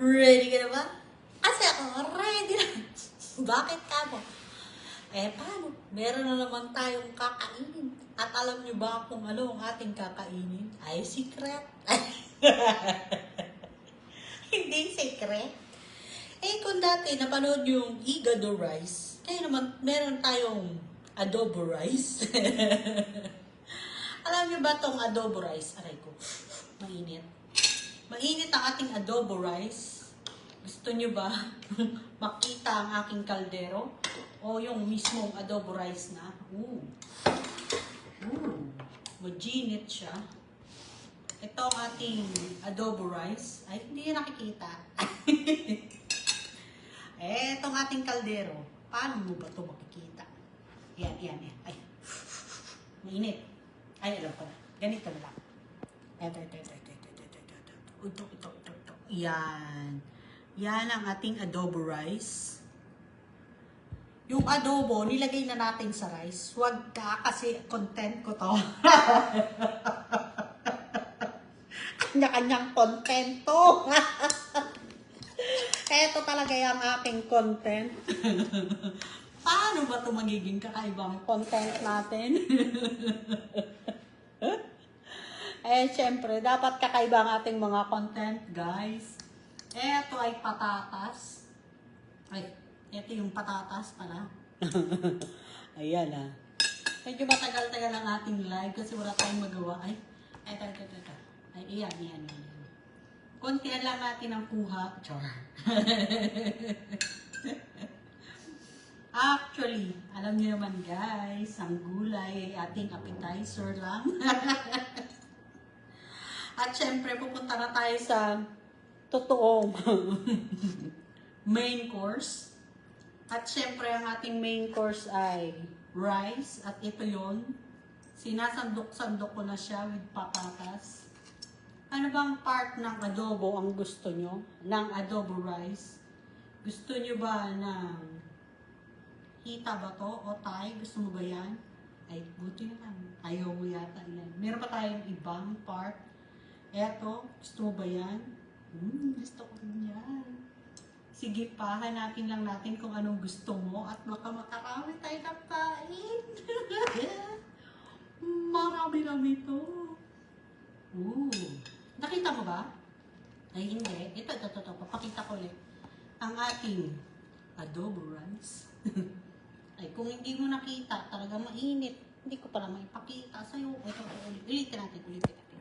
Ready ka na ba? Kasi ako, ready na. Bakit ka mo? Paano? Meron na naman tayong kakainin. At alam niyo ba kung ano ang ating kakainin? Ay, secret. Hindi secret. Kung dati napanood yung Igado rice, kaya naman meron tayong adobo rice. Alam niyo ba tong adobo rice? Aray ko, mainit. Mainit ang ating adobo rice. Gusto niyo ba makita ang aking kaldero? O yung mismong adobo rice na? Majinit siya. Ito ang ating adobo rice. Ay, hindi niyo nakikita. Itong ating kaldero. Paano mo ba ito makikita? Yan. Ay, mainit. Ay, alam ko na. Ganito na lang. Ito. Yan. Yan ang ating adobo rice. Yung adobo, nilagay na natin sa rice. Huwag ka kasi content ko to. Kanya-kanyang content to. Ito talaga yung aking content. Paano ba ito magiging kakaibang content natin? Siyempre, dapat kakaiba ang ating mga content, guys. Ito ay patatas. Ay, ito yung patatas pala. Ayan ah. Medyo matagal-tagal ang ating live kasi wala tayong magawa. Ay, ito. Ay, iyan. Kontian lang natin ang kuha. Char. Actually, alam niyo naman guys, ang gulay ay ating appetizer lang. At syempre, pupunta na tayo sa totoong main course. At syempre, ang ating main course ay rice. At ito yon, sinasandok-sandok ko na siya with patatas. Ano bang part ng adobo ang gusto nyo? Ng adobo rice? Gusto nyo ba ng hita ba to? O Thai? Gusto mo ba yan? Ay, buti naman. Ayaw mo yata yan. Meron pa tayong ibang part. Eto, gusto mo ba yan? Gusto ko rin yan. Sige pa, hanapin lang natin kung anong gusto mo at baka makarami tayo ng kain. Marami to. Nakita mo ba? Ay, hindi. Ito. Papakita ko ulit. Ang ating adobo rice. Ay, kung hindi mo nakita, talaga mainit. Hindi ko pala maipakita sa'yo. Ito, ulitin natin.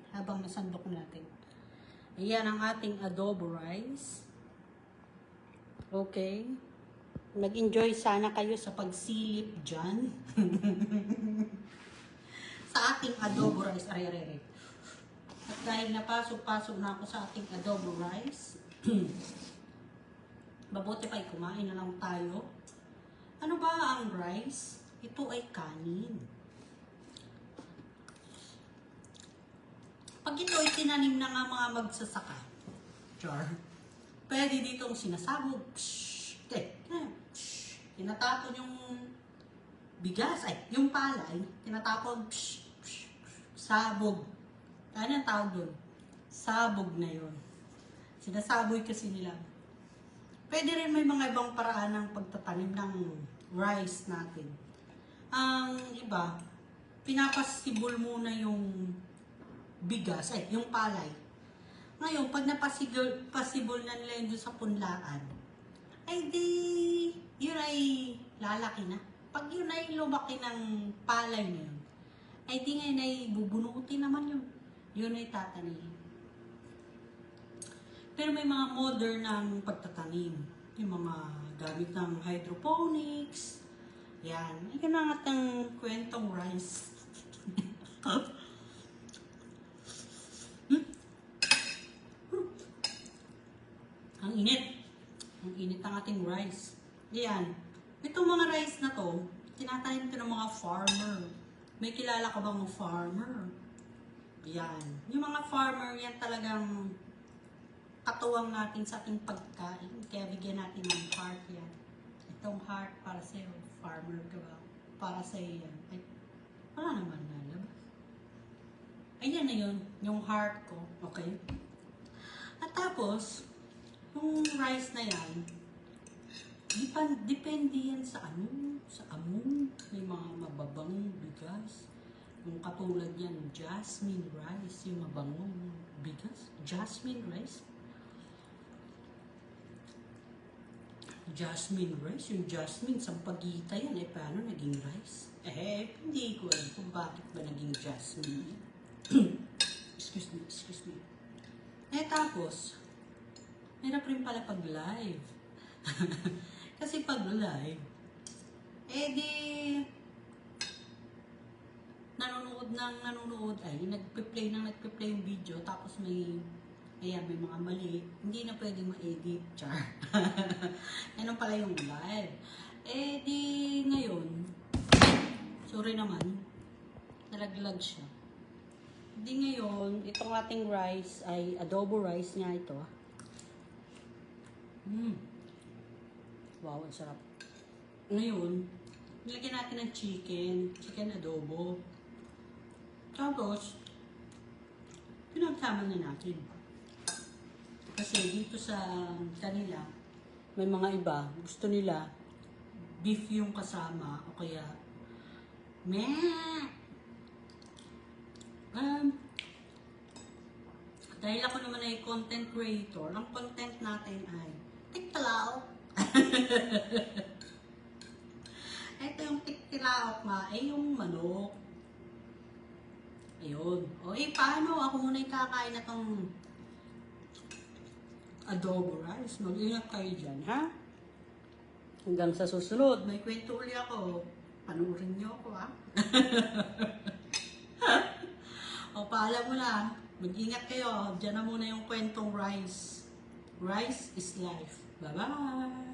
Habang nasandok natin. Ayan ang ating adobo rice. Okay. Mag-enjoy sana kayo sa pagsilip dyan. Sa ating adobo rice. Are. At dahil napasok-pasok na ako sa ating adobo rice, mabuti pa kumain na lang tayo. Ano ba ang rice? Ito ay kanin. Pag ito ay tinanim na nga mga magsasaka, pwede ditong sinasabog. Tinatapon yung bigas, yung palay, tinatapon, sabog. Ano ang tawag doon? Sabog na yun. Sinasaboy kasi nila. Pwede rin may mga ibang paraan ng pagtatanim ng rice natin. Ang iba, pinapasibol muna yung bigas, yung palay. Ngayon, pag napasibol na nila yun sa punlaan, ay di, yun ay lalaki na. Pag yun ay lumaki ng palay na yun, ay di ngayon ay bubunutin naman yun. Yun ay tatanim. Pero may mga modern ng pagtatanim. Yung mga gamit ng hydroponics. Yan. Ito na nga ang kwentong rice. Ang init. Ang init ang ating rice. Yan. Itong mga rice na to, tinatanim ito ng mga farmer. May kilala ka bang farmer? Yan. Yung mga farmer, yan talagang katuwang natin sa ating pagkain. Kaya bigyan natin ng heart yan. Itong heart para sa'yo. Farmer ka ba? Para sa'yo yan. Ay, wala naman nalabas. Ayan na yun. Yung heart ko. Okay? At tapos, Yung rice na yan, depende yan sa sa amo. May mga mababang bigas. Yung katulad yan, jasmine rice, yung mabangong bigas. Jasmine rice. Jasmine rice, yung jasmine, sampagita yan. Paano naging rice? Hindi ko alam kung bakit ba naging jasmine yan. Excuse me. Tapos, hirap rin pala pag live. Kasi pag live, nanonood, nagpe-play yung video, tapos may mga mali, hindi na pwedeng ma-edit, char. Yan pala yung live. Ngayon, sorry naman, nalaglag siya. Ngayon, itong ating rice ay adobo rice nga ito. Wow, ang sarap. Ngayon, nilagyan natin ng chicken adobo. Tapos, pinagsama na natin. Kasi dito sa kanila, may mga iba, gusto nila beef yung kasama o kaya dahil ako naman ay content creator, ang content natin ay tiktilaok. Ito yung tiktilaok nga, yung manok. Ayun. Paano? Ako muna yung kakain na tong adobo rice. Mag-ingat kayo dyan, ha? Hanggang sa susunod, may kwento uli ako. Panurin niyo ako, ha? Paalam mo na. Mag-ingat kayo. Diyan na muna yung kwentong rice. Rice is life. Bye-bye!